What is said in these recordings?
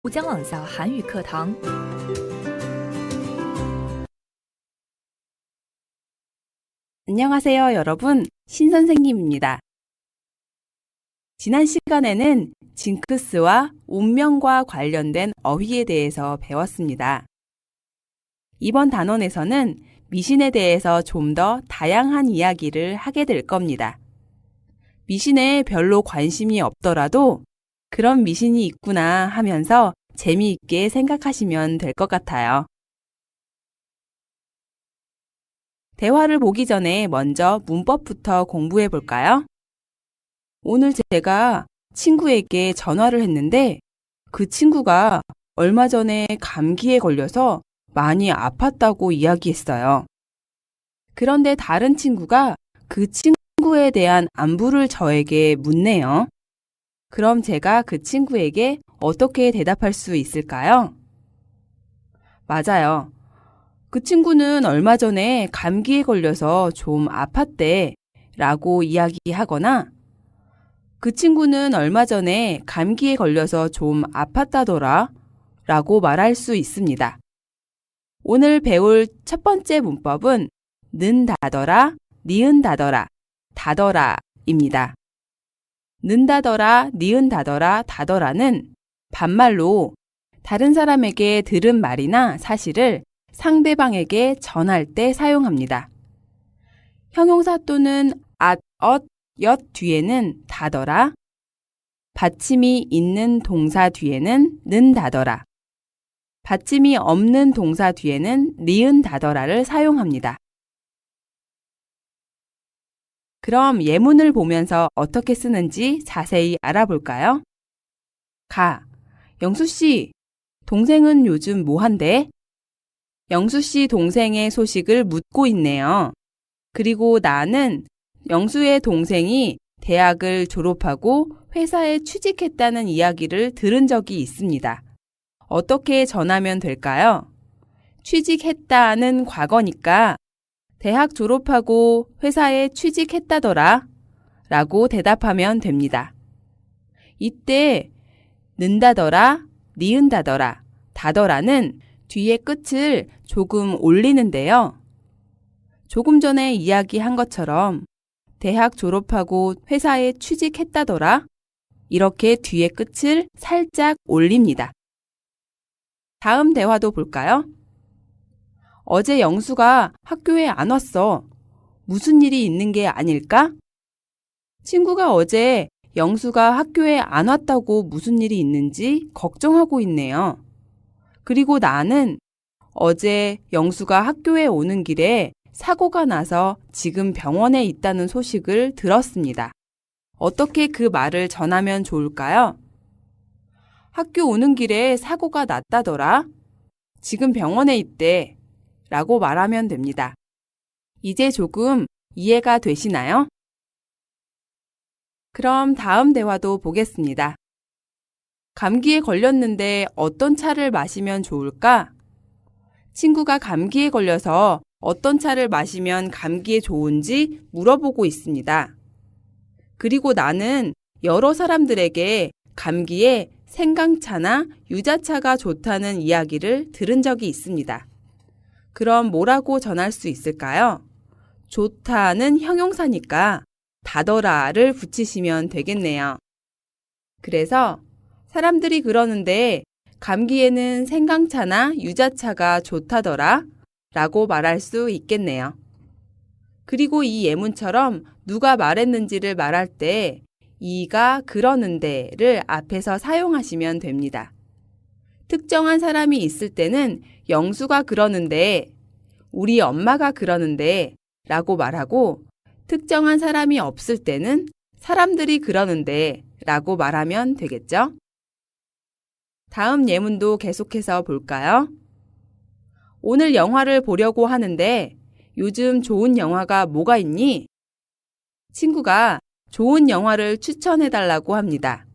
吴江网校韩语课堂。 안녕하세요, 여러분. 신선생님입니다. 지난 시간에는 징크스와 운명과 관련된 어휘에 대해서 배웠습니다. 이번 단원에서는 미신에 대해서 좀 더 다양한 이야기를 하게 될 겁니다. 미신에 별로 관심이 없더라도 그런 미신이 있구나 하면서 재미있게 생각하시면 될 것 같아요. 대화를 보기 전에 먼저 문법부터 공부해 볼까요? 오늘 제가 친구에게 전화를 했는데 그 친구가 얼마 전에 감기에 걸려서 많이 아팠다고 이야기했어요. 그런데 다른 친구가 그 친구에 대한 안부를 저에게 묻네요. 그럼 제가 그 친구에게 어떻게 대답할 수 있을까요? 맞아요. 그 친구는 얼마 전에 감기에 걸려서 좀 아팠대 라고 이야기하거나 그 친구는 얼마 전에 감기에 걸려서 좀 아팠다더라 라고 말할 수 있습니다. 오늘 배울 첫 번째 문법은 는다더라, 니은다더라, 다더라입니다. 는다더라, 니은다더라, 다더라는 반말로 다른 사람에게 들은 말이나 사실을 상대방에게 전할 때 사용합니다. 형용사 또는 앗, 엇, 엿 뒤에는 다더라, 받침이 있는 동사 뒤에는 는다더라, 받침이 없는 동사 뒤에는 니은다더라를 사용합니다. 그럼 예문을 보면서 어떻게 쓰는지 자세히 알아볼까요? 영수씨, 동생은 요즘 뭐 한대? 영수씨 동생의 소식을 묻고 있네요. 그리고 나는 영수의 동생이 대학을 졸업하고 회사에 취직했다는 이야기를 들은 적이 있습니다. 어떻게 전하면 될까요? 취직했다는 과거니까 대학 졸업하고 회사에 취직했다더라 라고 대답하면 됩니다. 이때 는다더라, 니은다더라, 다더라는 뒤에 끝을 조금 올리는데요. 조금 전에 이야기한 것처럼 대학 졸업하고 회사에 취직했다더라 이렇게 뒤에 끝을 살짝 올립니다. 다음 대화도 볼까요? 어제 영수가 학교에 안 왔어. 무슨 일이 있는 게 아닐까? 친구가 어제 영수가 학교에 안 왔다고 무슨 일이 있는지 걱정하고 있네요. 그리고 나는 어제 영수가 학교에 오는 길에 사고가 나서 지금 병원에 있다는 소식을 들었습니다. 어떻게 그 말을 전하면 좋을까요? 학교 오는 길에 사고가 났다더라. 지금 병원에 있대. 라고 말하면 됩니다. 이제 조금 이해가 되시나요? 그럼 다음 대화도 보겠습니다. 감기에 걸렸는데 어떤 차를 마시면 좋을까? 친구가 감기에 걸려서 어떤 차를 마시면 감기에 좋은지 물어보고 있습니다. 그리고 나는 여러 사람들에게 감기에 생강차나 유자차가 좋다는 이야기를 들은 적이 있습니다. 그럼 뭐라고 전할 수 있을까요? 좋다는 형용사니까 다더라를 붙이시면 되겠네요. 그래서 사람들이 그러는데 감기에는 생강차나 유자차가 좋다더라 라고 말할 수 있겠네요. 그리고 이 예문처럼 누가 말했는지를 말할 때 이가 그러는데를 앞에서 사용하시면 됩니다. 특정한 사람이 있을 때는 영수가 그러는데, 우리 엄마가 그러는데 라고 말하고 특정한 사람이 없을 때는 사람들이 그러는데 라고 말하면 되겠죠? 다음 예문도 계속해서 볼까요? 오늘 영화를 보려고 하는데 요즘 좋은 영화가 뭐가 있니? 친구가 좋은 영화를 추천해달라고 합니다.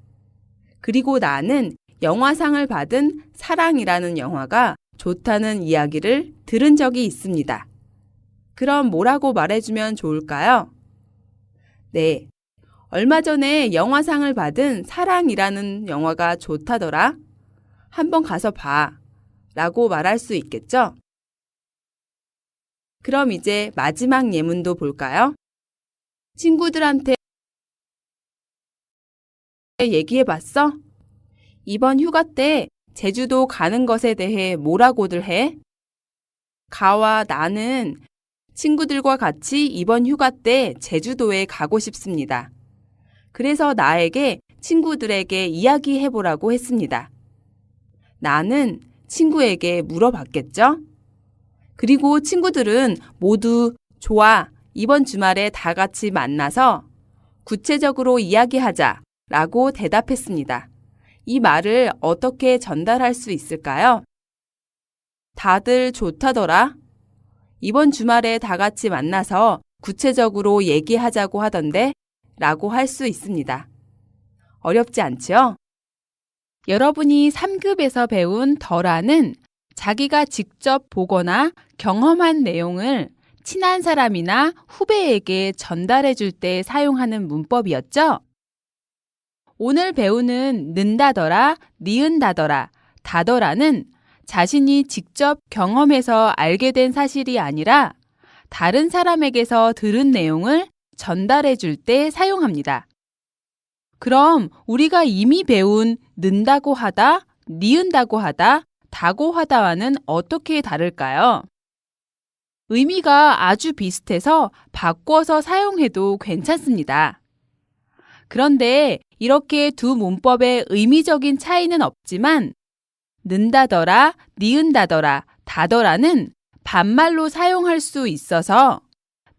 그리고 나는 영화상을 받은 사랑이라는 영화가 좋다는 이야기를 들은 적이 있습니다. 그럼 뭐라고 말해주면 좋을까요? 네, 얼마 전에 영화상을 받은 사랑이라는 영화가 좋다더라. 한번 가서 봐 라고 말할 수 있겠죠? 그럼 이제 마지막 예문도 볼까요? 친구들한테 얘기해봤어? 이번 휴가 때 제주도 가는 것에 대해 뭐라고들 해? 가와 나는 친구들과 같이 이번 휴가 때 제주도에 가고 싶습니다. 그래서 나에게 친구들에게 이야기해보라고 했습니다. 나는 친구에게 물어봤겠죠? 그리고 친구들은 모두 좋아, 이번 주말에 다 같이 만나서 구체적으로 이야기하자 라고 대답했습니다. 이 말을 어떻게 전달할 수 있을까요? 다들 좋다더라. 이번 주말에 다 같이 만나서 구체적으로 얘기하자고 하던데 라고 할 수 있습니다. 어렵지 않지요? 여러분이 3급에서 배운 더라는 자기가 직접 보거나 경험한 내용을 친한 사람이나 후배에게 전달해 줄 때 사용하는 문법이었죠? 오늘 배우는 는다더라, 니은다더라, 다더라는 자신이 직접 경험해서 알게 된 사실이 아니라 다른 사람에게서 들은 내용을 전달해 줄 때 사용합니다. 그럼 우리가 이미 배운 는다고 하다, 니은다고 하다, 다고 하다와는 어떻게 다를까요? 의미가 아주 비슷해서 바꿔서 사용해도 괜찮습니다. 그런데 이렇게 두 문법의 의미적인 차이는 없지만 는다더라, 니은다더라, 다더라는 반말로 사용할 수 있어서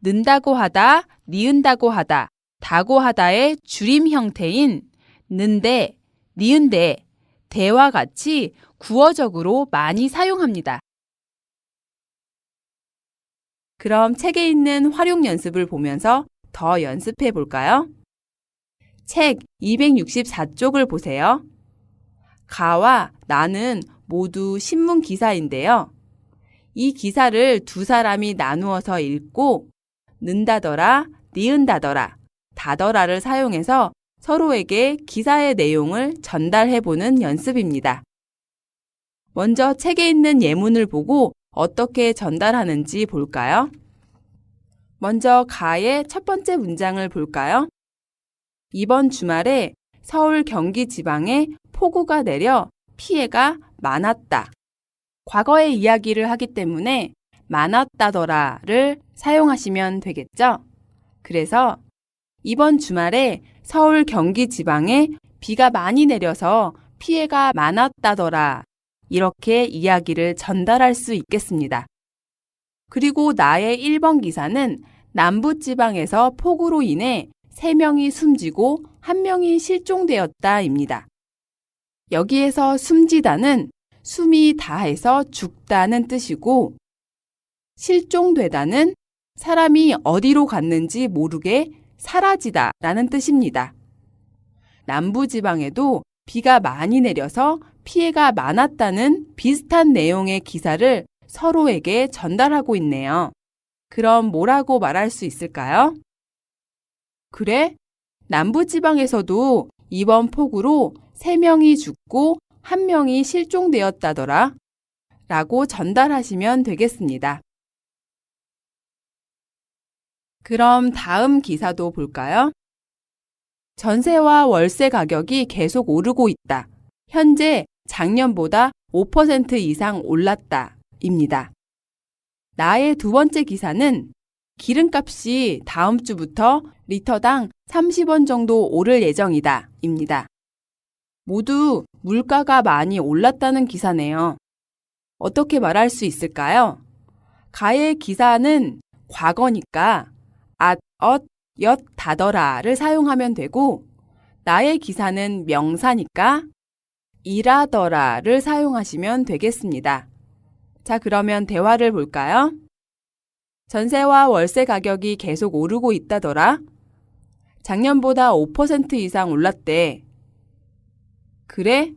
는다고 하다, 니은다고 하다, 다고 하다의 줄임 형태인 는데, 니은데, 대와 같이 구어적으로 많이 사용합니다. 그럼 책에 있는 활용 연습을 보면서 더 연습해 볼까요? 책 264쪽을 보세요. 가와 나는 모두 신문 기사인데요. 이 기사를 두 사람이 나누어서 읽고 는다더라, 니은다더라, 다더라를 사용해서 서로에게 기사의 내용을 전달해보는 연습입니다. 먼저 책에 있는 예문을 보고 어떻게 전달하는지 볼까요? 먼저 가의 첫 번째 문장을 볼까요? 이번 주말에 서울 경기 지방에 폭우가 내려 피해가 많았다. 과거의 이야기를 하기 때문에 많았다더라를 사용하시면 되겠죠? 그래서 이번 주말에 서울 경기 지방에 비가 많이 내려서 피해가 많았다더라. 이렇게 이야기를 전달할 수 있겠습니다. 그리고 나의 1번 기사는 남부지방에서 폭우로 인해 3명이 숨지고 1명이 실종되었다입니다. 여기에서 숨지다는 숨이 다해서 죽다는 뜻이고 실종되다는 사람이 어디로 갔는지 모르게 사라지다라는 뜻입니다. 남부지방에도 비가 많이 내려서 피해가 많았다는 비슷한 내용의 기사를 서로에게 전달하고 있네요. 그럼 뭐라고 말할 수 있을까요? 그래? 남부지방에서도 이번 폭우로 3명이 죽고 1명이 실종되었다더라. 라고 전달하시면 되겠습니다. 그럼 다음 기사도 볼까요? 전세와 월세 가격이 계속 오르고 있다. 현재 작년보다 5% 이상 올랐다. 입니다. 나의 두 번째 기사는 기름값이 다음 주부터 리터당 30원 정도 오를 예정이다. 입니다. 모두 물가가 많이 올랐다는 기사네요. 어떻게 말할 수 있을까요? 가의 기사는 과거니까 앗, 엇, 엿, 다더라를 사용하면 되고 나의 기사는 명사니까 이라더라를 사용하시면 되겠습니다. 자, 그러면 대화를 볼까요? 전세와 월세 가격이 계속 오르고 있다더라. 작년보다 5% 이상 올랐대. 그래?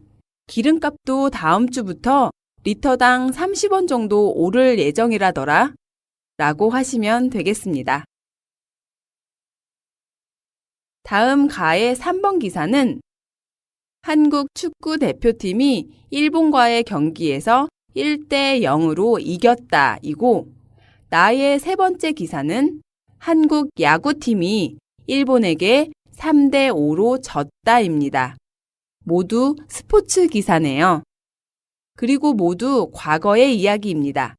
기름값도 다음 주부터 리터당 30원 정도 오를 예정이라더라. 라고 하시면 되겠습니다. 다음 가의 3번 기사는 한국 축구 대표팀이 일본과의 경기에서 1대 0으로 이겼다 이고 나의 세 번째 기사는 한국 야구팀이 일본에게 3대 5로 졌다입니다. 모두 스포츠 기사네요. 그리고 모두 과거의 이야기입니다.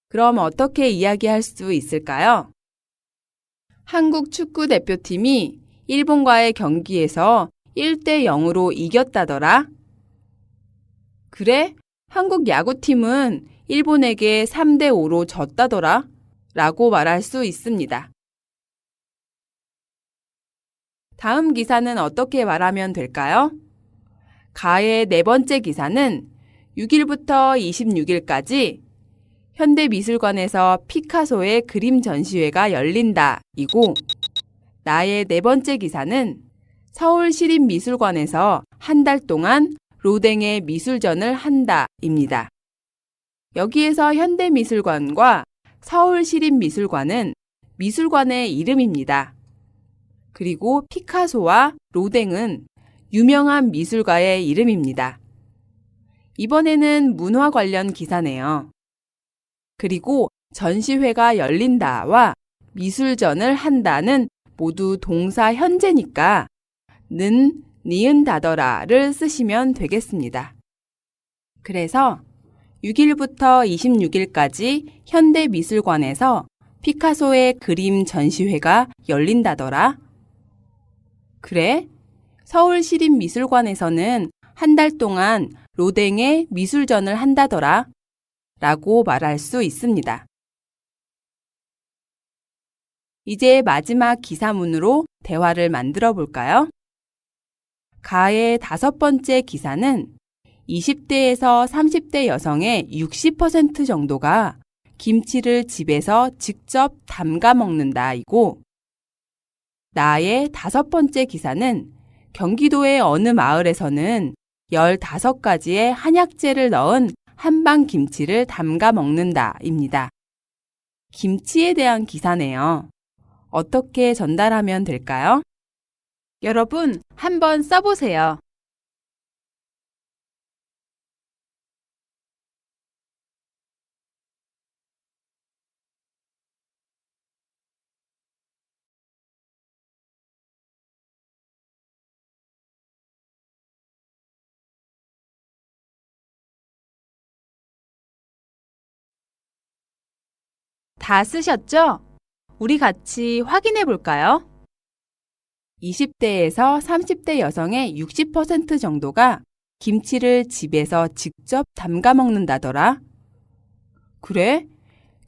그럼 어떻게 이야기할 수 있을까요? 한국 축구 대표팀이 일본과의 경기에서 1대 0으로 이겼다더라. 그래? 한국 야구팀은 일본에게 3대 5로 졌다더라. 라고 말할 수 있습니다. 다음 기사는 어떻게 말하면 될까요? 가의 네 번째 기사는 6일부터 26일까지 현대미술관에서 피카소의 그림 전시회가 열린다 이고 나의 네 번째 기사는 서울시립미술관에서 한 달 동안 로댕의 미술전을 한다 입니다. 여기에서 현대미술관과 서울시립미술관은 미술관의 이름입니다. 그리고 피카소와 로댕은 유명한 미술가의 이름입니다. 이번에는 문화 관련 기사네요. 그리고 전시회가 열린다와 미술전을 한다는 모두 동사 현재니까 는, 니은다더라를 쓰시면 되겠습니다. 그래서 6일부터 26일까지 현대미술관에서 피카소의 그림 전시회가 열린다더라. 그래? 서울시립미술관에서는 한 달 동안 로댕의 미술전을 한다더라. 라고 말할 수 있습니다. 이제 마지막 기사문으로 대화를 만들어 볼까요? 가의 다섯 번째 기사는 20대에서 30대 여성의 60% 정도가 김치를 집에서 직접 담가 먹는다 이고 나의 다섯 번째 기사는 경기도의 어느 마을에서는 15가지의 한약재를 넣은 한방 김치를 담가 먹는다 입니다. 김치에 대한 기사네요. 어떻게 전달하면 될까요? 여러분, 한번 써보세요. 다 쓰셨죠? 우리 같이 확인해 볼까요? 20대에서 30대 여성의 60% 정도가 김치를 집에서 직접 담가 먹는다더라. 그래?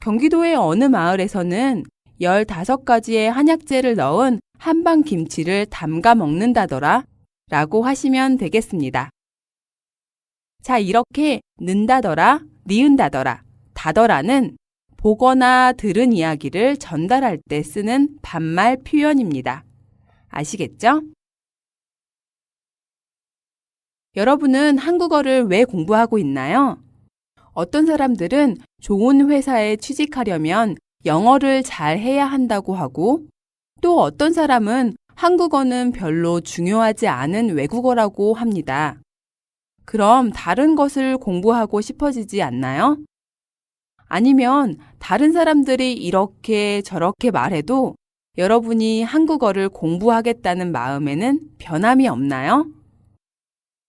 경기도의 어느 마을에서는 15가지의 한약재를 넣은 한방 김치를 담가 먹는다더라. 라고 하시면 되겠습니다. 자, 이렇게 는다더라, 니은다더라, 다더라는 보거나 들은 이야기를 전달할 때 쓰는 반말 표현입니다. 아시겠죠? 여러분은 한국어를 왜 공부하고 있나요? 어떤 사람들은 좋은 회사에 취직하려면 영어를 잘 해야 한다고 하고 또 어떤 사람은 한국어는 별로 중요하지 않은 외국어라고 합니다. 그럼 다른 것을 공부하고 싶어지지 않나요? 아니면 다른 사람들이 이렇게 저렇게 말해도 여러분이 한국어를 공부하겠다는 마음에는 변함이 없나요?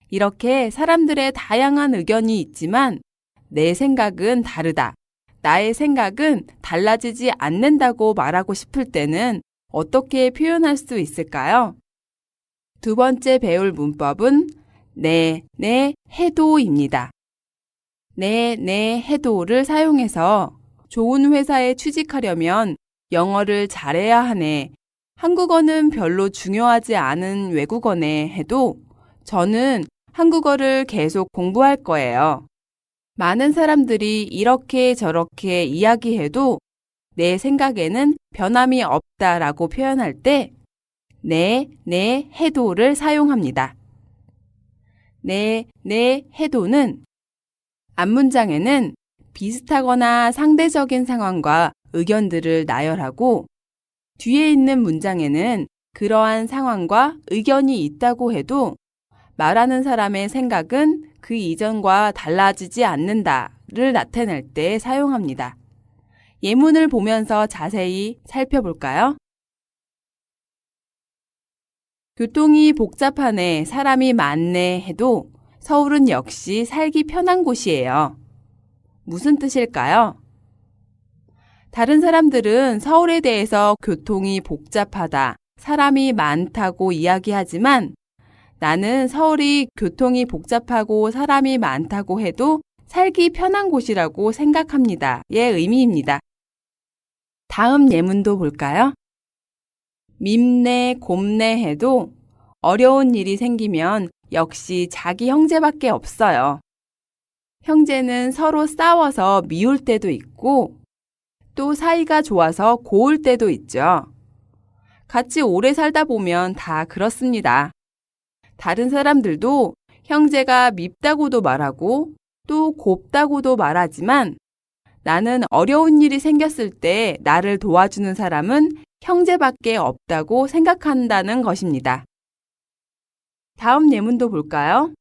이렇게 사람들의 다양한 의견이 있지만 내 생각은 다르다. 나의 생각은 달라지지 않는다고 말하고 싶을 때는 어떻게 표현할 수 있을까요? 두 번째 배울 문법은 네, 해도입니다. 네, 해도를 사용해서 좋은 회사에 취직하려면 영어를 잘해야 하네. 한국어는 별로 중요하지 않은 외국어네 해도 저는 한국어를 계속 공부할 거예요. 많은 사람들이 이렇게 저렇게 이야기해도 내 생각에는 변함이 없다라고 표현할 때 네, 해도를 사용합니다. 네, 해도는 앞문장에는 비슷하거나 상대적인 상황과 의견들을 나열하고 뒤에 있는 문장에는 그러한 상황과 의견이 있다고 해도 말하는 사람의 생각은 그 이전과 달라지지 않는다를 나타낼 때 사용합니다. 예문을 보면서 자세히 살펴볼까요? 교통이 복잡하네, 사람이 많네 해도 서울은 역시 살기 편한 곳이에요. 무슨 뜻일까요? 다른 사람들은 서울에 대해서 교통이 복잡하다, 사람이 많다고 이야기하지만 나는 서울이 교통이 복잡하고 사람이 많다고 해도 살기 편한 곳이라고 생각합니다. 의 의미입니다. 다음 예문도 볼까요? 밉네, 곱네 해도 어려운 일이 생기면 역시 자기 형제밖에 없어요. 형제는 서로 싸워서 미울 때도 있고 또 사이가 좋아서 고울 때도 있죠. 같이 오래 살다 보면 다 그렇습니다. 다른 사람들도 형제가 밉다고도 말하고 또 곱다고도 말하지만 나는 어려운 일이 생겼을 때 나를 도와주는 사람은 형제밖에 없다고 생각한다는 것입니다. 다음 예문도 볼까요?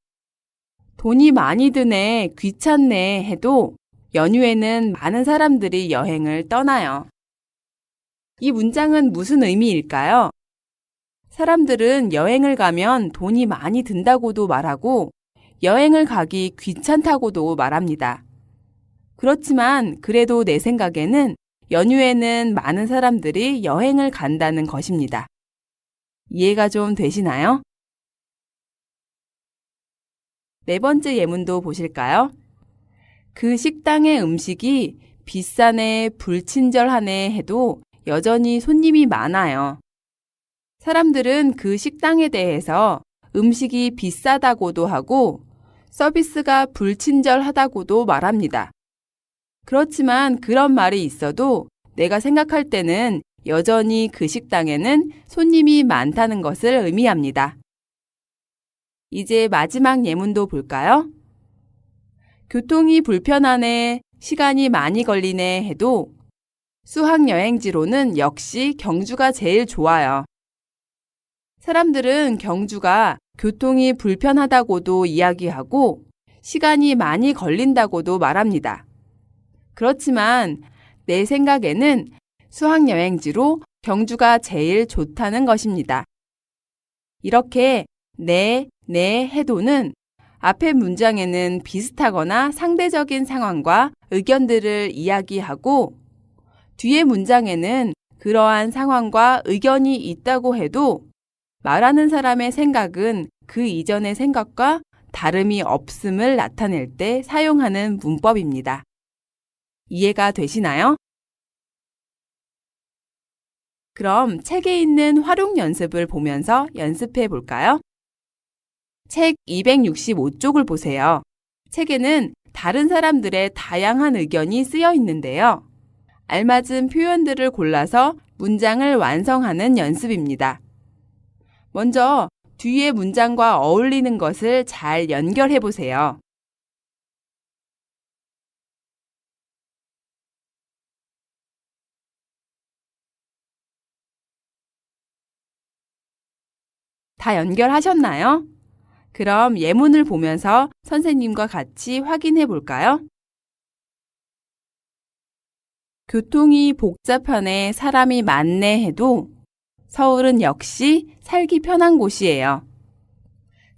돈이 많이 드네, 귀찮네 해도 연휴에는 많은 사람들이 여행을 떠나요. 이 문장은 무슨 의미일까요? 사람들은 여행을 가면 돈이 많이 든다고도 말하고 여행을 가기 귀찮다고도 말합니다. 그렇지만 그래도 내 생각에는 연휴에는 많은 사람들이 여행을 간다는 것입니다. 이해가 좀 되시나요? 네 번째 예문도 보실까요? 그 식당의 음식이 비싸네, 불친절하네 해도 여전히 손님이 많아요. 사람들은 그 식당에 대해서 음식이 비싸다고도 하고 서비스가 불친절하다고도 말합니다. 그렇지만 그런 말이 있어도 내가 생각할 때는 여전히 그 식당에는 손님이 많다는 것을 의미합니다. 이제 마지막 예문도 볼까요? 교통이 불편하네, 시간이 많이 걸리네 해도 수학여행지로는 역시 경주가 제일 좋아요. 사람들은 경주가 교통이 불편하다고도 이야기하고 시간이 많이 걸린다고도 말합니다. 그렇지만 내 생각에는 수학여행지로 경주가 제일 좋다는 것입니다. 이렇게 네 해도는 앞의 문장에는 비슷하거나 상대적인 상황과 의견들을 이야기하고 뒤의 문장에는 그러한 상황과 의견이 있다고 해도 말하는 사람의 생각은 그 이전의 생각과 다름이 없음을 나타낼 때 사용하는 문법입니다. 이해가 되시나요? 그럼 책에 있는 활용 연습을 보면서 연습해 볼까요? 책 265쪽을 보세요. 책에는 다른 사람들의 다양한 의견이 쓰여 있는데요. 알맞은 표현들을 골라서 문장을 완성하는 연습입니다. 먼저 뒤의 문장과 어울리는 것을 잘 연결해 보세요. 다 연결하셨나요? 그럼 예문을 보면서 선생님과 같이 확인해 볼까요? 교통이 복잡하네, 사람이 많네 해도 서울은 역시 살기 편한 곳이에요.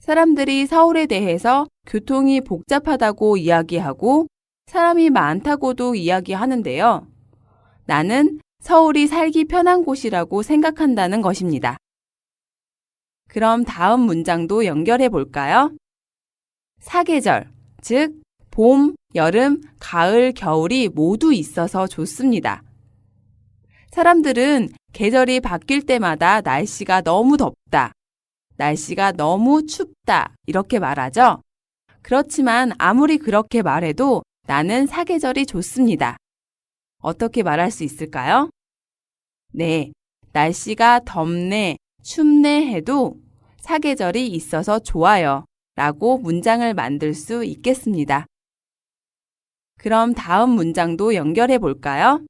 사람들이 서울에 대해서 교통이 복잡하다고 이야기하고 사람이 많다고도 이야기하는데요. 나는 서울이 살기 편한 곳이라고 생각한다는 것입니다. 그럼 다음 문장도 연결해 볼까요? 사계절, 즉 봄, 여름, 가을, 겨울이 모두 있어서 좋습니다. 사람들은 계절이 바뀔 때마다 날씨가 너무 덥다, 날씨가 너무 춥다 이렇게 말하죠. 그렇지만 아무리 그렇게 말해도 나는 사계절이 좋습니다. 어떻게 말할 수 있을까요? 네, 날씨가 덥네, 춥네 해도 사계절이 있어서 좋아요 라고 문장을 만들 수 있겠습니다. 그럼 다음 문장도 연결해 볼까요?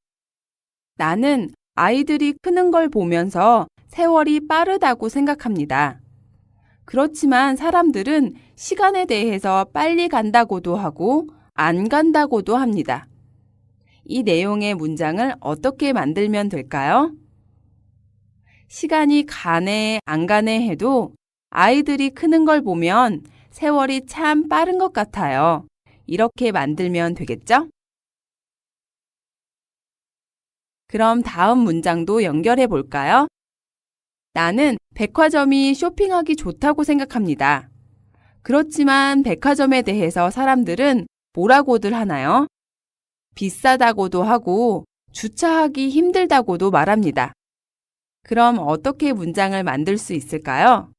나는 아이들이 크는 걸 보면서 세월이 빠르다고 생각합니다. 그렇지만 사람들은 시간에 대해서 빨리 간다고도 하고 안 간다고도 합니다. 이 내용의 문장을 어떻게 만들면 될까요? 시간이 가네, 안 가네 해도 아이들이 크는 걸 보면 세월이 참 빠른 것 같아요. 이렇게 만들면 되겠죠? 그럼 다음 문장도 연결해 볼까요? 나는 백화점이 쇼핑하기 좋다고 생각합니다. 그렇지만 백화점에 대해서 사람들은 뭐라고들 하나요? 비싸다고도 하고 주차하기 힘들다고도 말합니다. 그럼 어떻게 문장을 만들 수 있을까요?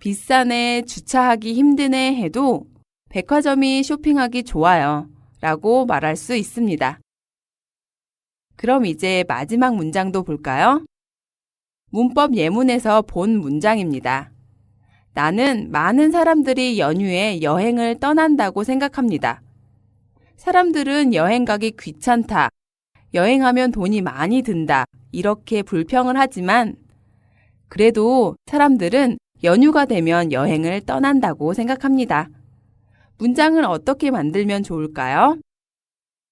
비싸네, 주차하기 힘드네 해도 백화점이 쇼핑하기 좋아요 라고 말할 수 있습니다. 그럼 이제 마지막 문장도 볼까요? 문법 예문에서 본 문장입니다. 나는 많은 사람들이 연휴에 여행을 떠난다고 생각합니다. 사람들은 여행 가기 귀찮다, 여행하면 돈이 많이 든다, 이렇게 불평을 하지만 그래도 사람들은 연휴가 되면 여행을 떠난다고 생각합니다. 문장을 어떻게 만들면 좋을까요?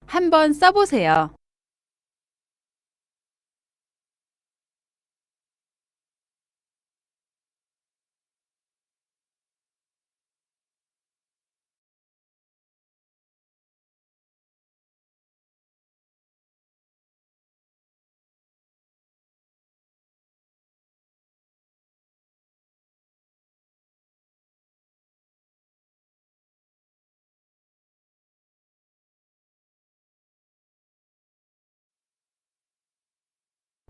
한번 써보세요.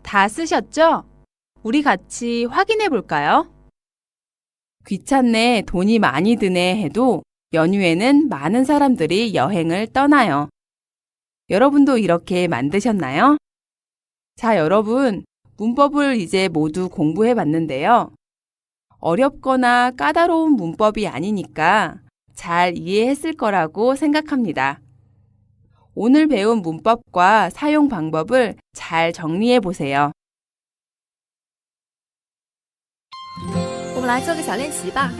다 쓰셨죠? 우리 같이 확인해 볼까요? 귀찮네, 돈이 많이 드네 해도 연휴에는 많은 사람들이 여행을 떠나요. 여러분도 이렇게 만드셨나요? 자, 여러분, 문법을 이제 모두 공부해 봤는데요. 어렵거나 까다로운 문법이 아니니까 잘 이해했을 거라고 생각합니다. 오늘 배운 문법과 사용 방법을 잘 정리해 보세요. 我们来做个小练习吧。